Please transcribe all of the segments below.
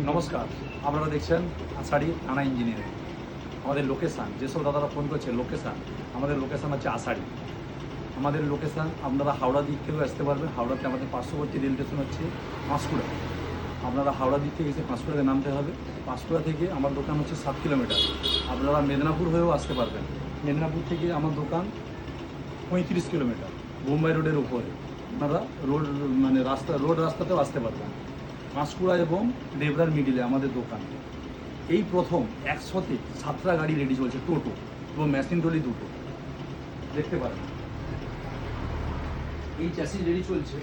নমস্কার, আপনারা দেখছেন আষাঢ়ি থানা ইঞ্জিনিয়ারিং। আমাদের লোকেশান, যেসব দাদারা ফোন করছে লোকেশান, আমাদের লোকেশান হচ্ছে আষাঢ়ি। আমাদের লোকেশান আপনারা হাওড়া দিক থেকেও আসতে পারবেন। হাওড়াতে আমাদের পার্শ্ববর্তী রেল স্টেশন হচ্ছে পাঁশকুড়া। আপনারা হাওড়া দিক থেকে এসে পাঁশকুড়াতে নামতে হবে। পাঁশকুড়া থেকে আমার দোকান হচ্ছে 7 কিলোমিটার। আপনারা মেদিনীপুর হয়েও আসতে পারবেন। মেদিনীপুর থেকে আমার দোকান 35 কিলোমিটার, বোম্বাই রোডের উপরে। আপনারা রোড রাস্তাতেও আসতে পারবেন। পাঁশকুড়া এবং দেবরার মিডিলে আমাদের দোকান। এই প্রথম 107টা গাড়ি রেডি চলছে, টোটো এবং মেশিন ট্রলি দুটো, দেখতে পারেন। এই চ্যাসিস রেডি চলছে।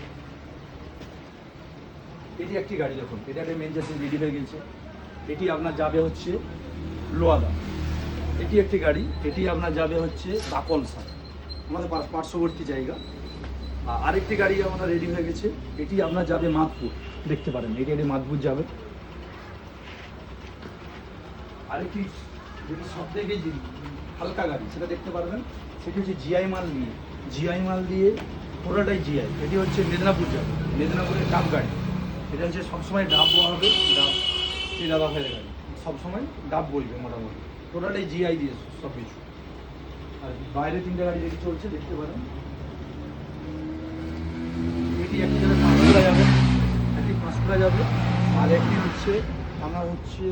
এটি একটি গাড়ি, দেখুন এটা একটা মেন চ্যাসিস রেডি হয়ে গেছে। এটি আপনার যাবে হচ্ছে লোয়াদা। এটি একটি গাড়ি, এটি আপনার যাবে হচ্ছে বাকলসা, আমাদের পার্শ্ববর্তী জায়গা। আরেকটি গাড়ি আমাদের রেডি হয়ে গেছে, এটি আপনার যাবে মাধপুর, দেখতে পারেন এটি মাধপুর যাবে। আরেকটি যেটি সব থেকে হালকা গাড়ি সেটা দেখতে পারবেন, সেটি হচ্ছে জিআই মাল দিয়ে পুরোটাই জিআই। এটি হচ্ছে মেদিনীপুর যাবে, মেদিনীপুরের ডাব গাড়ি। এটা হচ্ছে সবসময় ডাব বলা হবে, ডাব এই দাদা ভাইয়ের গাড়ি, সবসময় ডাব বলবে মোটামুটি। পুরোটাই জিআই দিয়ে সব কিছু। আর বাইরে 3টে গাড়ি রেডি চলছে, দেখতে পারেন। এটি একটি যাবে পাঁশকুড়া যাবে, একটি পাঁশকুড়া যাবে, আর একটি হচ্ছে আপনার হচ্ছে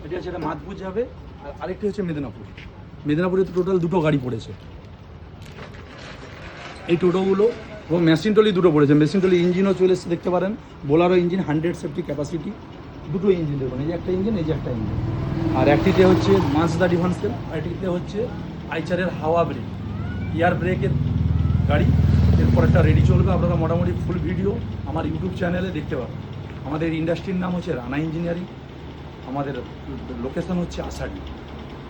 এটি হচ্ছে এটা মাধপুর যাবে, আর আরেকটি হচ্ছে মেদিনীপুর। মেদিনীপুরে তো টোটাল 2টো গাড়ি পড়েছে। এই টোটোগুলো এবং মেশিন ট্রলি 2টো পড়েছে। মেশিন ট্রলি ইঞ্জিনও চলে এসেছে, দেখতে পারেন। বোলারো ইঞ্জিন, 100 সেফটি ক্যাপাসিটি, 2টো ইঞ্জিন দেখুন। এই যে একটা ইঞ্জিন, এই যে একটা ইঞ্জিন। আর একটিতে হচ্ছে মাজদা ডিভান্সেল, আর একটিতে হচ্ছে আইচারের হাওয়া ব্রেক, এয়ার ব্রেকের গাড়ি। এরপর একটা রেডি চলবে। আপনারা মোটামুটি ফুল ভিডিও আমার ইউটিউব চ্যানেলে দেখতে পাবেন। আমাদের ইন্ডাস্ট্রির নাম হচ্ছে রানা ইঞ্জিনিয়ারিং, আমাদের লোকেশন হচ্ছে আষাঢ়ি।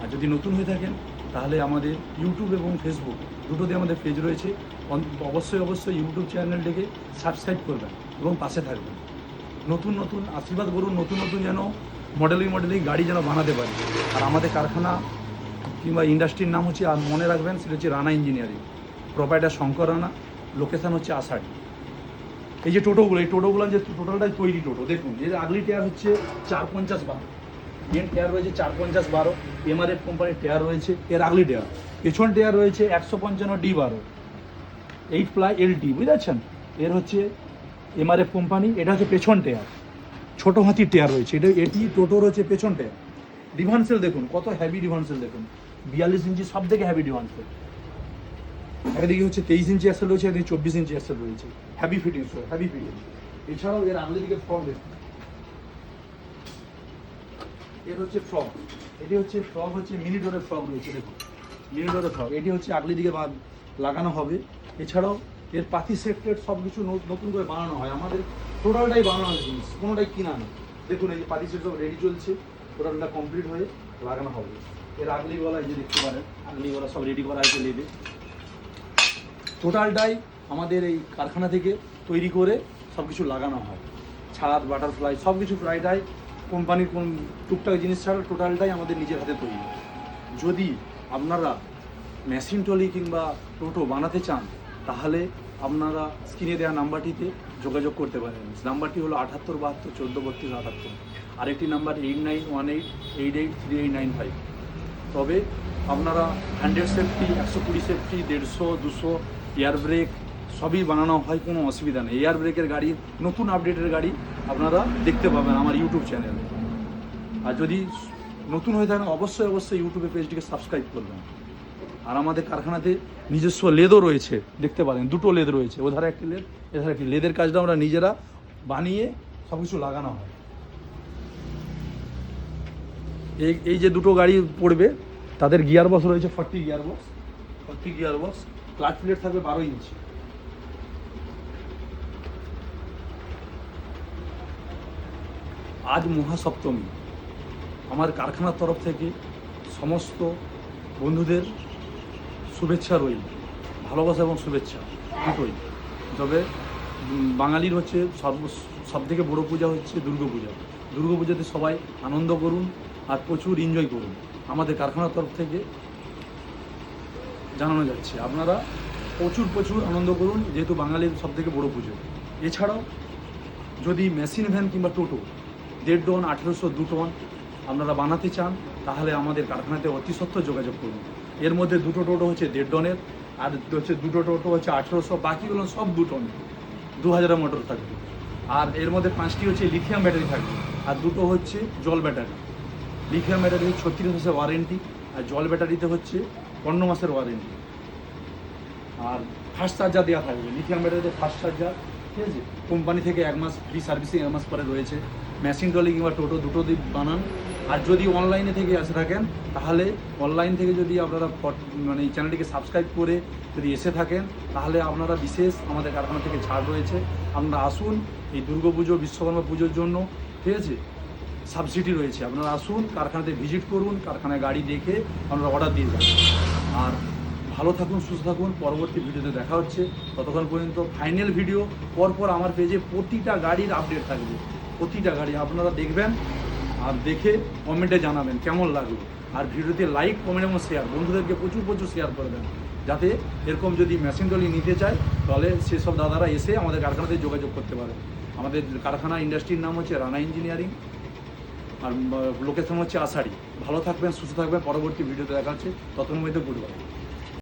আর যদি নতুন হয়ে থাকেন তাহলে আমাদের ইউটিউব এবং ফেসবুক দুটোতে আমাদের পেজ রয়েছে। অবশ্যই ইউটিউব চ্যানেলটিকে সাবস্ক্রাইব করবেন এবং পাশে থাকবেন। নতুন আশীর্বাদ করুন, নতুন যেন মডেলিং গাড়ি যেন বানাতে পারি। আর আমাদের কারখানা কিংবা ইন্ডাস্ট্রির নাম হচ্ছে, আর মনে রাখবেন, সেটা হচ্ছে Rana engineering. Proprietor Shankar Rana, location হচ্ছে আষাঢ়ি। এই যে টোটোগুলো, এই টোটোগুলো যে টোটালটাই তৈরি টোটো, দেখুন এর আগলি টায়ার হচ্ছে 450/12, এর টায়ার রয়েছে 450/12, এমআরএফ কোম্পানির টায়ার রয়েছে। এর আগলি টায়ার, পেছন টায়ার রয়েছে 155D12 8ply LT, বুঝতে পারছেন। এর হচ্ছে এমআরএফ কোম্পানি, এটা হচ্ছে পেছন টায়ার, ছোটো হাতির টায়ার রয়েছে। এটি টোটোর হচ্ছে পেছন টায়ার। ডিভান্সেল দেখুন কত হ্যাভি ডিভান্সেল, দেখুন 42 ইঞ্চি, সব থেকে হ্যাভি ডিভান্সেল। একদিকে হচ্ছে 23 ইঞ্চি অ্যাক্সেল রয়েছে, একদিকে 24 ইঞ্চি অ্যাক্সেল রয়েছে, হ্যাভি ফিটিং। এছাড়াও এর আগলি দিকে ফ্রক দেখুন, এর হচ্ছে ফ্রক, এটি হচ্ছে ফ্রক হচ্ছে মিনি ডোরের ফ্রক রয়েছে, দেখুন মিনি ডোরের ফ্রক। এটি হচ্ছে আগলি দিকে লাগানো হবে। এছাড়াও এর পাতি সেক্টর সব কিছু নতুন করে বানানো হয়। আমাদের টোটালটাই বানানোর জিনিস, কোনোটাই কিনা না। দেখুন এই যে পাতি সেট সব রেডি চলছে, টোটালটা কমপ্লিট হয়ে লাগানো হবে। এর আগলিওয়ালা এই যে দেখতে পারেন, আগলিওয়ালা সব রেডি করা হয়েছে লেবে। টোটালটাই আমাদের এই কারখানা থেকে তৈরি করে সব কিছু লাগানো হয়। ছাদ, বাটারফ্লাই সব কিছু প্রায়টাই কোম্পানির কোন টুকটাক জিনিস ছাড়া টোটালটাই আমাদের নিজের হাতে তৈরি। যদি আপনারা মেশিন ট্রলি কিংবা টোটো বানাতে চান তাহলে আপনারা স্ক্রিনে দেওয়া নাম্বারটিতে যোগাযোগ করতে পারেন। নাম্বারটি হলো 7872 1432 78। আরেকটি নাম্বার 8918883895। তবে আপনারা 100 সেফটি, 120 সেফটি, 150, 200 এয়ার ব্রেক সবই বানানো হয়, কোনো অসুবিধা নেই। এয়ার ব্রেকের গাড়ি, নতুন আপডেটের গাড়ি আপনারা দেখতে পাবেন আমার ইউটিউব চ্যানেলে। আর যদি নতুন হয়ে থাকেন অবশ্যই ইউটিউবে পেজটিকে সাবস্ক্রাইব করবেন। আর আমাদের কারখানাতে নিজস্ব লেদও রয়েছে, দেখতে পারেন 2টো লেদ রয়েছে, ওধারে একটি লেদ, এধারে একটি লেদের কাজটা আমরা নিজেরা বানিয়ে সব কিছু লাগানো হয়। এই যে 2টো গাড়ি পড়বে তাদের গিয়ার বক্স রয়েছে 40 গিয়ার বক্স, ক্লাচ প্লেট থাকবে 12 ইঞ্চি। আজ মহাসপ্তমী, আমার কারখানার তরফ থেকে সমস্ত বন্ধুদের শুভেচ্ছা রইল, ভালোবাসা এবং শুভেচ্ছা দুটোই। তবে বাঙালির হচ্ছে সবথেকে বড়ো পূজা হচ্ছে দুর্গাপূজাতে সবাই আনন্দ করুন আর প্রচুর এনজয় করুন, আমাদের কারখানার তরফ থেকে জানানো যাচ্ছে। আপনারা প্রচুর আনন্দ করুন, যেহেতু বাঙালির সবথেকে বড়ো পুজো। এছাড়াও যদি মেশিন ভ্যান কিংবা টোটো 1.5 টন 1800 2 টন আপনারা বানাতে চান তাহলে আমাদের কারখানাতে অতি সত্ত্বর যোগাযোগ করুন। এর মধ্যে 2টো টোটো হচ্ছে 1.5 টনের, আর হচ্ছে 2টো টোটো হচ্ছে 1800, বাকিগুলো সব 2 টন, 2000 মোটর থাকবে। আর এর মধ্যে 5টি হচ্ছে লিথিয়াম ব্যাটারি থাকবে, আর 2টো হচ্ছে জল ব্যাটারি। লিথিয়াম ব্যাটারি 36 মাসের ওয়ারেন্টি, আর জল ব্যাটারিতে হচ্ছে 15 মাসের ওয়ারেন্টি। আর ফাস্ট চার্জার দেওয়া থাকবে, লিথিয়াম ব্যাটারিতে ফাস্ট চার্জার, ঠিক আছে। কোম্পানি থেকে 1 মাস ফ্রি সার্ভিসিং 1 মাস পরে রয়েছে। মেশিন ট্রলি কিংবা টোটো দুটো দিয়ে বানান। আর যদি অনলাইনে থেকে এসে থাকেন তাহলে অনলাইন থেকে যদি আপনারা মানে এই চ্যানেলটিকে সাবস্ক্রাইব করে যদি এসে থাকেন তাহলে আপনারা বিশেষ আমাদের কারখানা থেকে ছাড় রয়েছে। আপনারা আসুন, এই দুর্গাপুজো বিশ্বকর্মা পুজোর জন্য, ঠিক আছে, সাবসিডি রয়েছে। আপনারা আসুন, কারখানাতে ভিজিট করুন, কারখানায় গাড়ি দেখে আপনারা অর্ডার দিয়ে যান। আর ভালো থাকুন, সুস্থ থাকুন, পরবর্তী ভিডিওতে দেখা হচ্ছে। ততক্ষণ পর্যন্ত ফাইনাল ভিডিও পরপর আমার পেজে প্রতিটা গাড়ির আপডেট থাকবে, প্রতিটা গাড়ি আপনারা দেখবেন আর দেখে কমেন্টে জানাবেন কেমন লাগলো। আর ভিডিওতে লাইক, কমেন্ট এবং শেয়ার, বন্ধুদেরকে প্রচুর প্রচুর শেয়ার করে দেন, যাতে এরকম যদি মেশিন ট্রলি নিতে চায় তাহলে সেসব দাদারা এসে আমাদের কারখানাতে যোগাযোগ করতে পারে। আমাদের কারখানা ইন্ডাস্ট্রির নাম হচ্ছে রানা ইঞ্জিনিয়ারিং, আর লোকেশন হচ্ছে আষাঢ়ি। ভালো থাকবেন, সুস্থ থাকবেন, পরবর্তী ভিডিওতে দেখা হচ্ছে। ততক্ষণ মধ্যে গুড বাই।